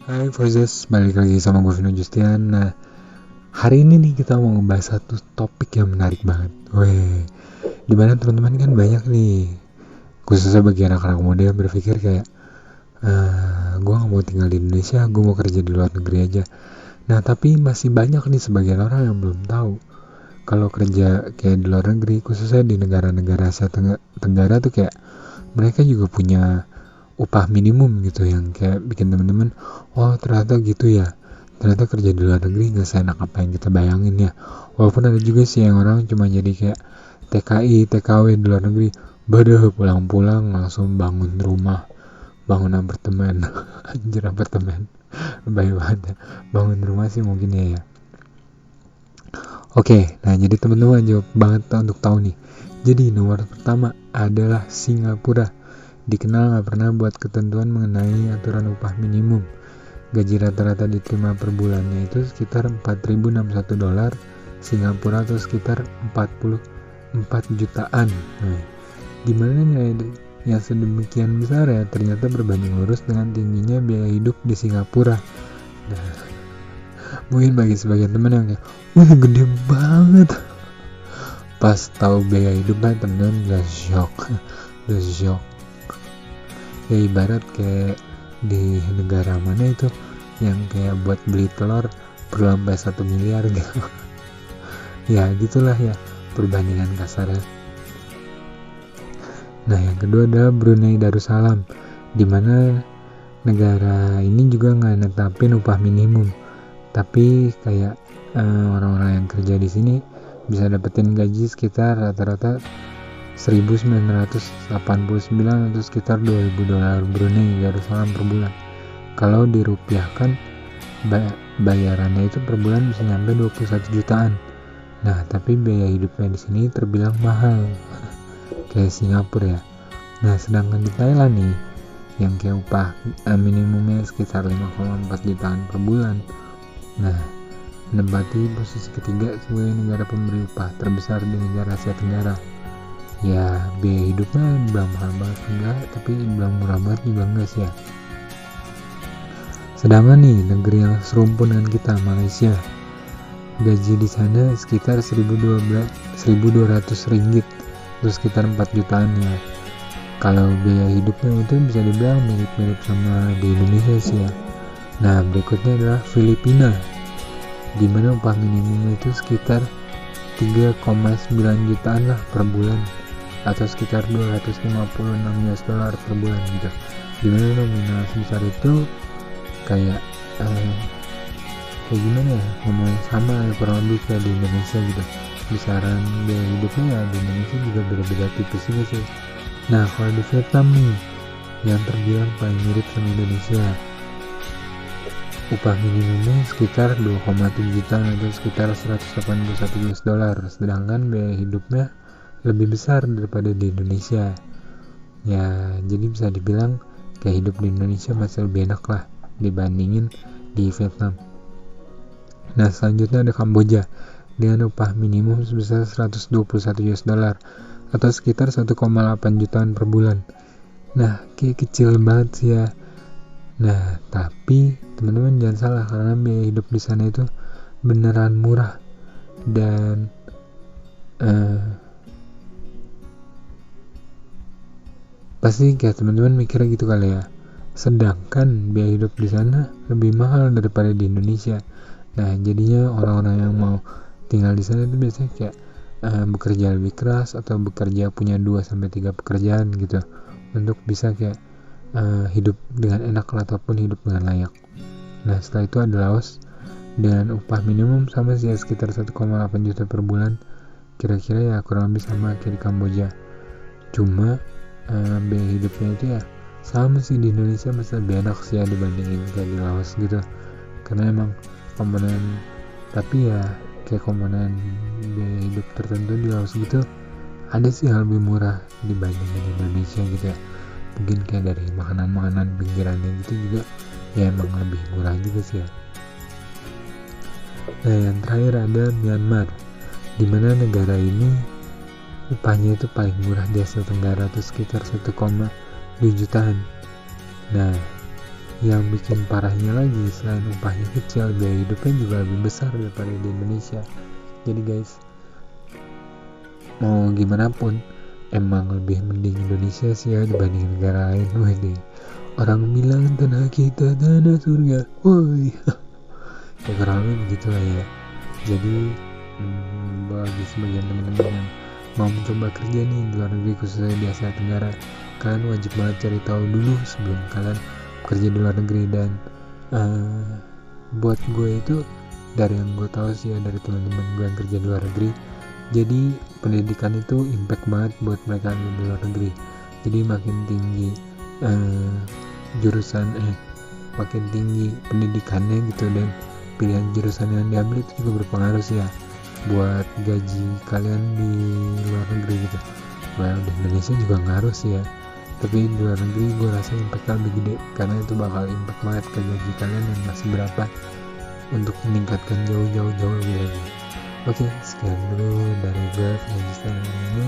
Hai Voices, balik lagi sama gue Vino Justian. Nah, hari ini nih kita mau ngebahas satu topik yang menarik banget. Dimana teman-teman kan banyak nih, khususnya bagi anak-anak muda yang berpikir kayak, gue gak mau tinggal di Indonesia, gue mau kerja di luar negeri aja. Nah, tapi masih banyak nih sebagian orang yang belum tahu kalau kerja kayak di luar negeri, khususnya di negara-negara Asia Tenggara tuh kayak mereka juga punya upah minimum gitu yang kayak bikin temen-temen, oh ternyata gitu ya, ternyata kerja di luar negeri nggak seenak apa yang kita bayangin ya. Walaupun ada juga sih yang orang cuma jadi kayak TKI, TKW di luar negeri, badah pulang-pulang langsung bangun rumah, bangun apartemen. Anjir, apartemen baik banget ya. Bangun rumah sih mungkin ya. Oke, nah jadi teman-teman jawab banget untuk tahu nih. Jadi nomor pertama adalah Singapura. Dikenal gak pernah buat ketentuan mengenai aturan upah minimum. Gaji rata-rata diterima per bulannya itu sekitar $4.061 Singapura atau sekitar 44 jutaan. Nah, gimana nilai yang sedemikian besar ya ternyata berbanding lurus dengan tingginya biaya hidup di Singapura. Nah, mungkin bagi sebagian teman yang kayak, wih gede banget. Pas tahu biaya hidupnya teman-teman udah shock. Ya ibarat kayak di negara mana itu yang kayak buat beli telur perlu sampai 1 miliar gitu. Ya gitulah ya perbandingan kasarnya. Nah yang kedua adalah Brunei Darussalam, dimana negara ini juga nggak netapin upah minimum, tapi kayak orang-orang yang kerja di sini bisa dapetin gaji sekitar rata-rata 1989 atau sekitar $2.000 Brunei Darussalam per bulan. Kalau dirupiahkan bayarannya itu per bulan bisa nyampe 21 jutaan. Nah, tapi biaya hidupnya di sini terbilang mahal. Kayak Singapura ya. Nah, sedangkan di Thailand nih yang kayak upah minimumnya sekitar 5,4 jutaan per bulan. Nah, menempati posisi ketiga sebagai negara pemberi upah terbesar di negara Asia Tenggara. Ya biaya hidupnya bilang mahal banget enggak, tapi bilang murah banget juga enggak sih ya. Sedangkan nih negeri yang serumpun dengan kita, Malaysia, gaji di sana sekitar 1.200 ringgit atau sekitar 4 jutaan ya. Kalau biaya hidupnya itu bisa dibilang mirip-mirip sama di Indonesia sih ya. Nah berikutnya adalah Filipina, dimana upah minimumnya itu sekitar 3,9 jutaan lah per bulan atau sekitar $256 per bulan gitu. Dimana nominal sebesar itu kayak gimana ya, ngomongin sama kurang lebih kayak di Indonesia gitu. Besaran biaya hidupnya ya di Indonesia juga beda-beda tipis juga sih. Nah kalau di Vietnam nih yang terbilang paling mirip sama Indonesia, upah minimumnya sekitar 2,7 juta atau sekitar $181, sedangkan biaya hidupnya lebih besar daripada di Indonesia. Ya, jadi bisa dibilang kayak hidup di Indonesia masih lebih enak lah dibandingin di Vietnam. Nah, selanjutnya ada Kamboja dengan upah minimum sebesar $121 atau sekitar 1,8 jutaan per bulan. Nah, kayak kecil banget sih ya. Nah, tapi teman-teman jangan salah karena biaya hidup di sana itu beneran murah dan pasti kayak teman-teman mikirnya gitu kali ya. Sedangkan biaya hidup di sana lebih mahal daripada di Indonesia. Nah, jadinya orang-orang yang mau tinggal di sana itu biasanya kayak bekerja lebih keras atau bekerja punya 2-3 pekerjaan gitu untuk bisa kayak hidup dengan enak ataupun hidup dengan layak. Nah setelah itu ada Laos dengan upah minimum sama sih ya, sekitar 1,8 juta per bulan, kira-kira ya kurang lebih sama kayak di Kamboja. Cuma biaya hidupnya itu ya sama sih di Indonesia, masih lebih enak sih ya dibandingin kayak di Laos gitu, karena emang komponen, tapi ya kayak komponen biaya hidup tertentu di Laos gitu ada sih yang lebih murah dibandingin di Indonesia gitu ya. Mungkin kayak dari makanan-makanan pinggirannya gitu juga ya emang lebih murah juga sih ya. Nah yang terakhir ada Myanmar, dimana negara ini upahnya itu paling murah di Asia Tenggara, itu sekitar 1,2 jutaan. Nah yang bikin parahnya lagi, selain upahnya kecil, biaya hidupnya juga lebih besar daripada di Indonesia. Jadi guys, mau gimana pun emang lebih mending Indonesia sih ya dibanding negara lain. Wih, orang bilang tanah kita tanah surga, woi. Ya kurang lebih begitu lah ya. Jadi bagi sebagian teman-teman yang mau mencoba kerja nih di luar negeri, khususnya di Asia Tenggara, kalian wajib banget cari tahu dulu sebelum kalian kerja di luar negeri. Dan buat gue itu, dari yang gue tahu sih ya, dari teman-teman gue yang kerja di luar negeri, jadi pendidikan itu impact banget buat mereka yang di luar negeri. Jadi makin tinggi makin tinggi pendidikannya gitu, dan pilihan jurusan yang diambil itu juga berpengaruh sih ya buat gaji kalian di luar negeri gitu. Well, di Indonesia juga ngaruh sih ya, tapi di luar negeri gue rasa impactnya lebih gede, karena itu bakal impact banget ke gaji kalian yang masih berapa untuk meningkatkan jauh lebih lagi. Oke, sekian dulu dari gue, Francisca, hari ini.